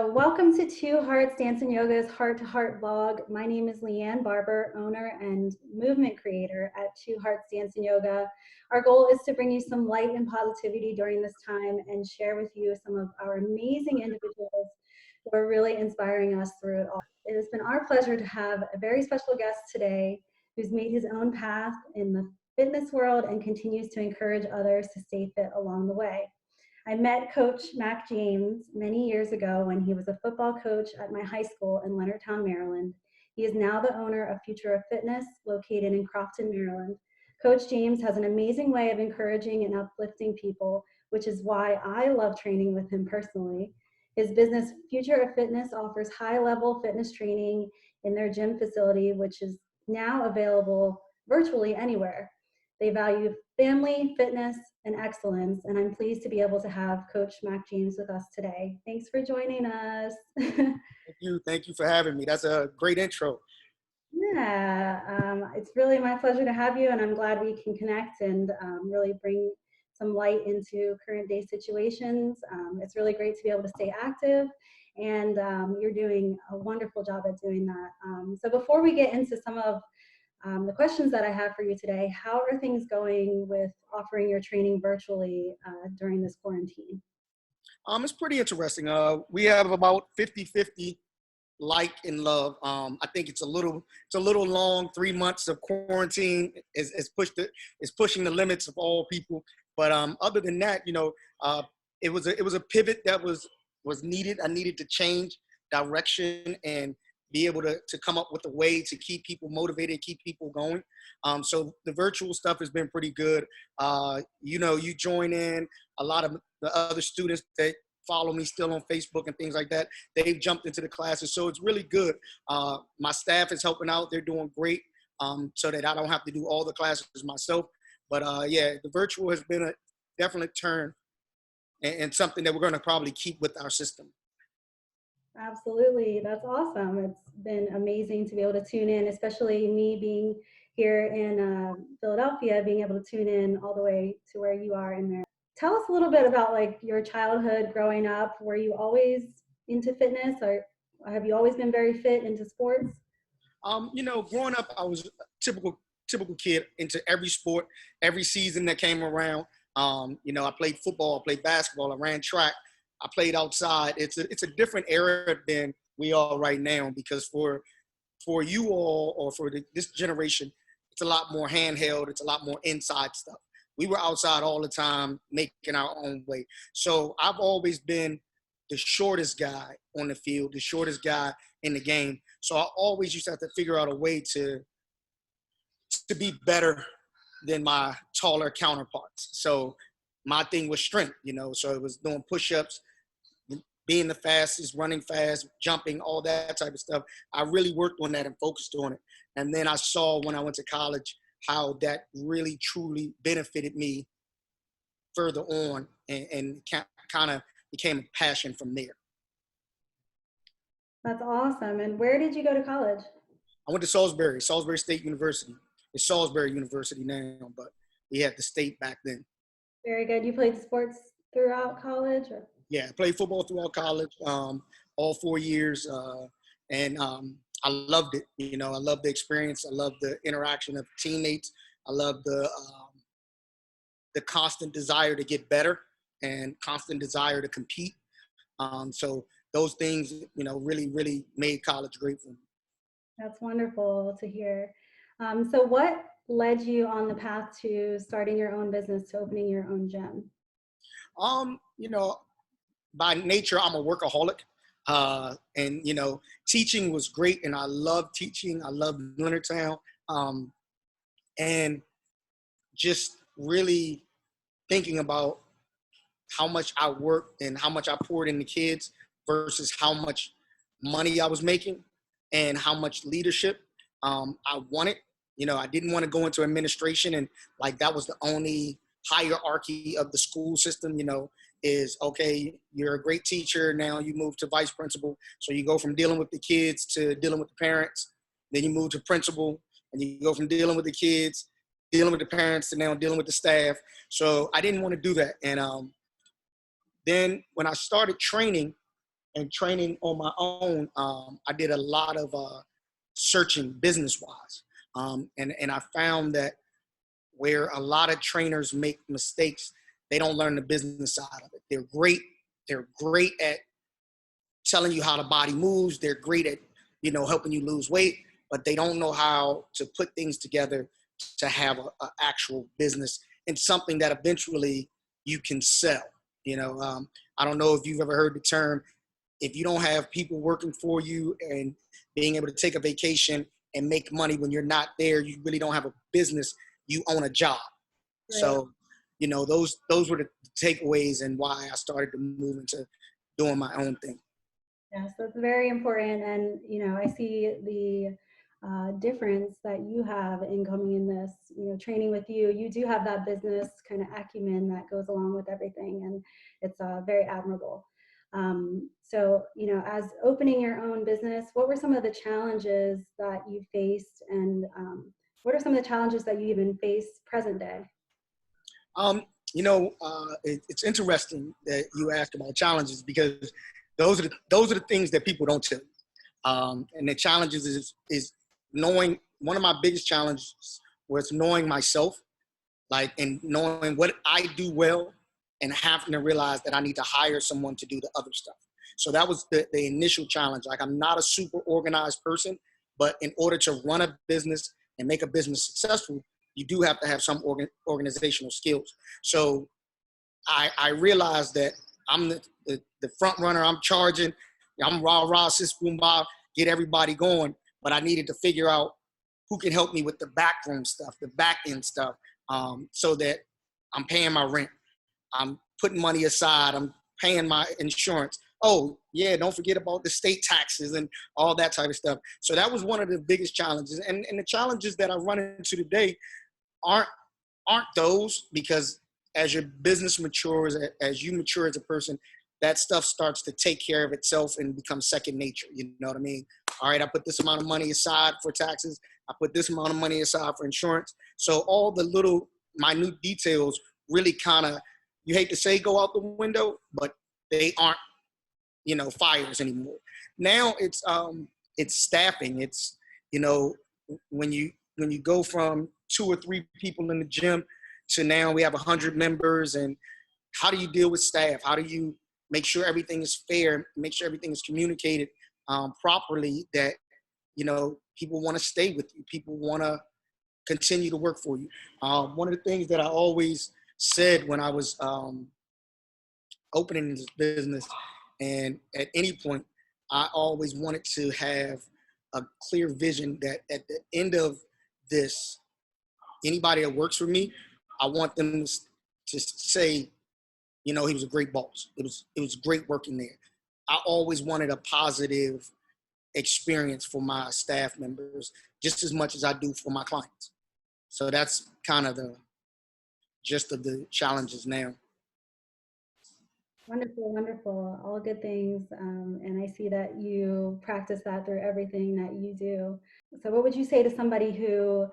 Welcome to Two Hearts Dance and Yoga's Heart to Heart vlog. My name is Leanne Barber, owner and movement creator at Two Hearts Dance and Yoga. Our goal is to bring you some light and positivity during this time and share with you some of our amazing individuals who are really inspiring us through it all. It has been our pleasure to have a very special guest today who's made his own path in the fitness world and continues to encourage others to stay fit along the way. I met Coach Mac James many years ago when he was a football coach at my high school in Leonardtown, Maryland. He is now the owner of Future of Fitness, located in Crofton, Maryland. Coach James has an amazing way of encouraging and uplifting people, which is why I love training with him personally. His business, Future of Fitness, offers high-level fitness training in their gym facility, which is now available virtually anywhere. They value family, fitness, and excellence, and I'm pleased to be able to have Coach Mac James with us today. Thanks for joining us. Thank you for having me. That's a great intro. Yeah, it's really my pleasure to have you, and I'm glad we can connect and really bring some light into current day situations. It's really great to be able to stay active, and you're doing a wonderful job at doing that. So before we get into some of the questions that I have for you today, how are things going with offering your training virtually during this quarantine? It's pretty interesting. We have about 50-50 like and love. I think it's a little long. 3 months of quarantine is pushing the limits of all people. But other than that, it was a pivot that was needed. I needed to change direction and be able to come up with a way to keep people motivated, keep people going. So the virtual stuff has been pretty good. You join in. A lot of the other students that follow me still on Facebook and things like that, they've jumped into the classes. So it's really good. My staff is helping out. They're doing great, so that I don't have to do all the classes myself. But yeah, the virtual has been a definite turn and something that we're going to probably keep with our system. Absolutely, that's awesome. It's been amazing to be able to tune in, especially me being here in Philadelphia, being able to tune in all the way to where you are in there. Tell us a little bit about like your childhood growing up. Were you always into fitness, or have you always been very fit into sports? Growing up, I was a typical kid into every sport, every season that came around. I played football, I played basketball, I ran track. I played outside. It's a different era than we are right now, because for you all, or for this generation, it's a lot more handheld. It's a lot more inside stuff. We were outside all the time, making our own way. So I've always been the shortest guy on the field, the shortest guy in the game. So I always used to have to figure out a way to be better than my taller counterparts. So my thing was strength, so it was doing push-ups, being the fastest, running fast, jumping, all that type of stuff. I really worked on that and focused on it. And then I saw when I went to college how that really, truly benefited me further on, and kind of became a passion from there. That's awesome. And where did you go to college? I went to Salisbury State University. It's Salisbury University now, but we had the state back then. Very good. You played sports throughout college? Or? Yeah, I played football throughout college, all 4 years, and I loved it. I loved the experience. I loved the interaction of teammates. I loved the constant desire to get better and constant desire to compete. So those things, really, really made college great for me. That's wonderful to hear. So what led you on the path to starting your own business, to opening your own gym? By nature, I'm a workaholic. And teaching was great, and I love teaching. I love Leonardtown. And just really thinking about how much I worked and how much I poured into kids versus how much money I was making and how much leadership I wanted. I didn't want to go into administration, and like that was the only hierarchy of the school system, is okay, you're a great teacher, now you move to vice principal. So you go from dealing with the kids to dealing with the parents, then you move to principal, and you go from dealing with the kids, dealing with the parents, to now dealing with the staff. So I didn't want to do that. And then when I started training, and training on my own, I did a lot of searching business wise. And I found that where a lot of trainers make mistakes, they don't learn the business side of it. They're great at telling you how the body moves. They're great at, helping you lose weight, but they don't know how to put things together to have a actual business and something that eventually you can sell. I don't know if you've ever heard the term, if you don't have people working for you and being able to take a vacation and make money when you're not there, you really don't have a business. You own a job. Right. So, those were the takeaways and why I started to move into doing my own thing. Yeah, so it's very important. And, I see the difference that you have in coming in this, training with you. You do have that business kind of acumen that goes along with everything. And it's very admirable. So, as opening your own business, what were some of the challenges that you faced? And what are some of the challenges that you even face present day? It's interesting that you asked about challenges because those are the things that people don't tell you. And the challenges is knowing. One of my biggest challenges was knowing myself, and knowing what I do well, and having to realize that I need to hire someone to do the other stuff. So that was the initial challenge. I'm not a super organized person, but in order to run a business and make a business successful, you do have to have some organizational skills. So I realized that I'm the front runner. I'm charging. I'm rah, sis, boom, bob, get everybody going. But I needed to figure out who can help me with the backroom stuff, the back end stuff, so that I'm paying my rent. I'm putting money aside. I'm paying my insurance. Oh, yeah, don't forget about the state taxes and all that type of stuff. So that was one of the biggest challenges. And the challenges that I run into today aren't those, because as your business matures, as you mature as a person, that stuff starts to take care of itself and become second nature. You know what I mean? All right, I put this amount of money aside for taxes. I put this amount of money aside for insurance. So all the little minute details really kind of, you hate to say go out the window, but they aren't, fires anymore. Now it's staffing. It's, when you go from 2 or 3 people in the gym to now we have 100 members, and how do you deal with staff? How do you make sure everything is fair, make sure everything is communicated properly, that, people want to stay with you, people want to continue to work for you. One of the things that I always said when I was opening this business, and at any point, I always wanted to have a clear vision that at the end of this, anybody that works for me, I want them to say, he was a great boss. It was great working there. I always wanted a positive experience for my staff members, just as much as I do for my clients. So that's kind of the gist of the challenges now. Wonderful, wonderful. All good things. And I see that you practice that through everything that you do. So what would you say to somebody who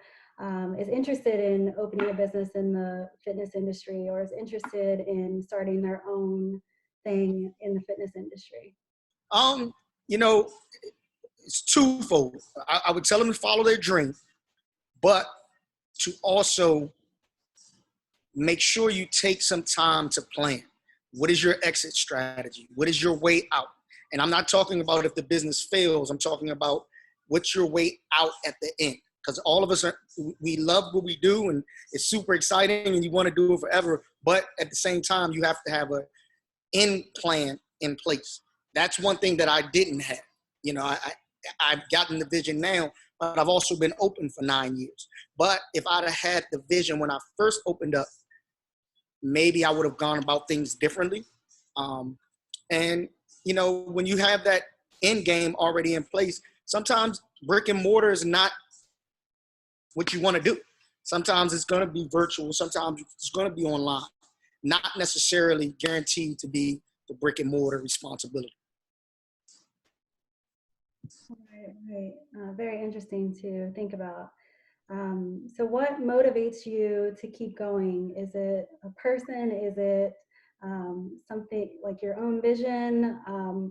is interested in opening a business in the fitness industry, or is interested in starting their own thing in the fitness industry? It's twofold. I would tell them to follow their dream, but to also make sure you take some time to plan. What is your exit strategy? What is your way out? And I'm not talking about if the business fails. I'm talking about what's your way out at the end. Because all of us we love what we do, and it's super exciting, and you want to do it forever. But at the same time, you have to have an end plan in place. That's one thing that I didn't have. I've gotten the vision now, but I've also been open for 9 years. But if I'd have had the vision when I first opened up, maybe I would have gone about things differently. And, when you have that end game already in place, sometimes brick and mortar is not what you want to do. Sometimes it's going to be virtual. Sometimes it's going to be online, not necessarily guaranteed to be the brick and mortar responsibility. Right. Very interesting to think about. So what motivates you to keep going? Is it a person? Is it something like your own vision?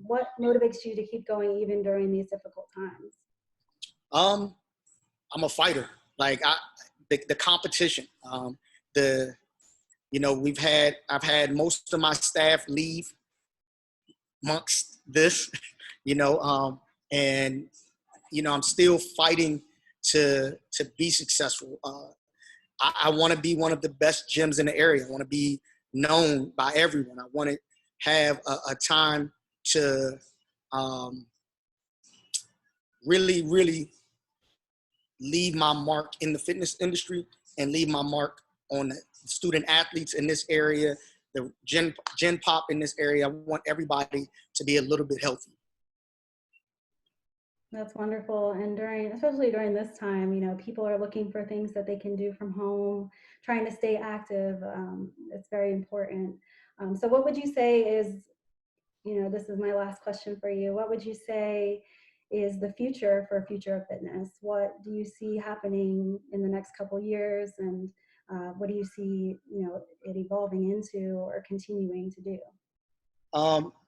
What motivates you to keep going even during these difficult times? Um, I'm a fighter. Like the competition. The I've had most of my staff leave amongst this. You know, and I'm still fighting to be successful. I want to be one of the best gyms in the area. I want to be known by everyone. I want to have a time to um, really, really leave my mark in the fitness industry and leave my mark on the student athletes in this area, the gen pop in this area. I want everybody to be a little bit healthy. That's wonderful. And especially during this time, people are looking for things that they can do from home, trying to stay active. It's very important. So what would you say is, this is my last question for you. What would you say is the future for Future of Fitness? What do you see happening in the next couple years? And what do you see, it evolving into or continuing to do?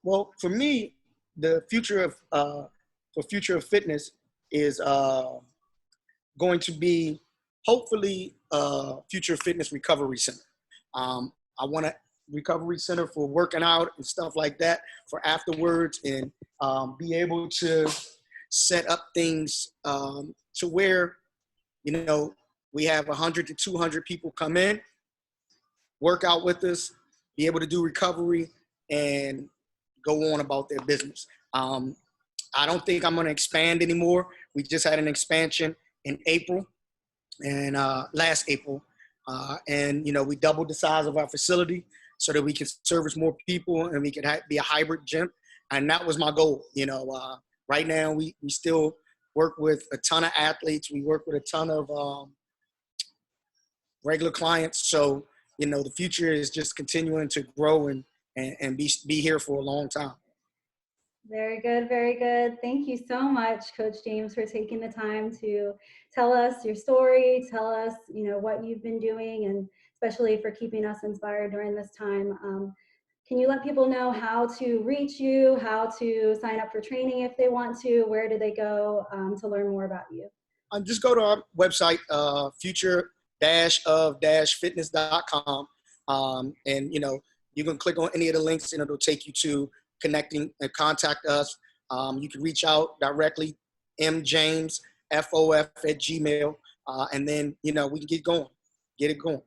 Well, for me, the future of for Future of Fitness is going to be hopefully Future Fitness Recovery Center. I want a recovery center for working out and stuff like that for afterwards, and be able to set up things to where we have 100 to 200 people come in, work out with us, be able to do recovery, and go on about their business. I don't think I'm going to expand anymore. We just had an expansion in April and last April. And we doubled the size of our facility so that we can service more people and we could be a hybrid gym. And that was my goal. Right now we still work with a ton of athletes. We work with a ton of regular clients. So, the future is just continuing to grow and be here for a long time. Very good, very good. Thank you so much, Coach James, for taking the time to tell us your story, tell us, what you've been doing, and especially for keeping us inspired during this time. Can you let people know how to reach you, how to sign up for training if they want to? Where do they go to learn more about you? Just go to our website, future-of-fitness.com. And, you can click on any of the links and it'll take you to connecting and contact us. You can reach out directly, mjamesfof@gmail. And then, we can get it going.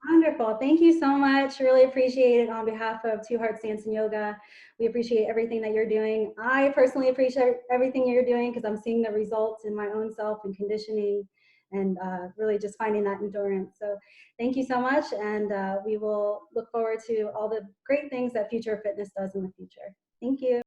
Wonderful. Thank you so much. Really appreciate it on behalf of Two Hearts Dance and Yoga. We appreciate everything that you're doing. I personally appreciate everything you're doing because I'm seeing the results in my own self and conditioning and really just finding that endurance. So thank you so much. And we will look forward to all the great things that Future of Fitness does in the future. Thank you.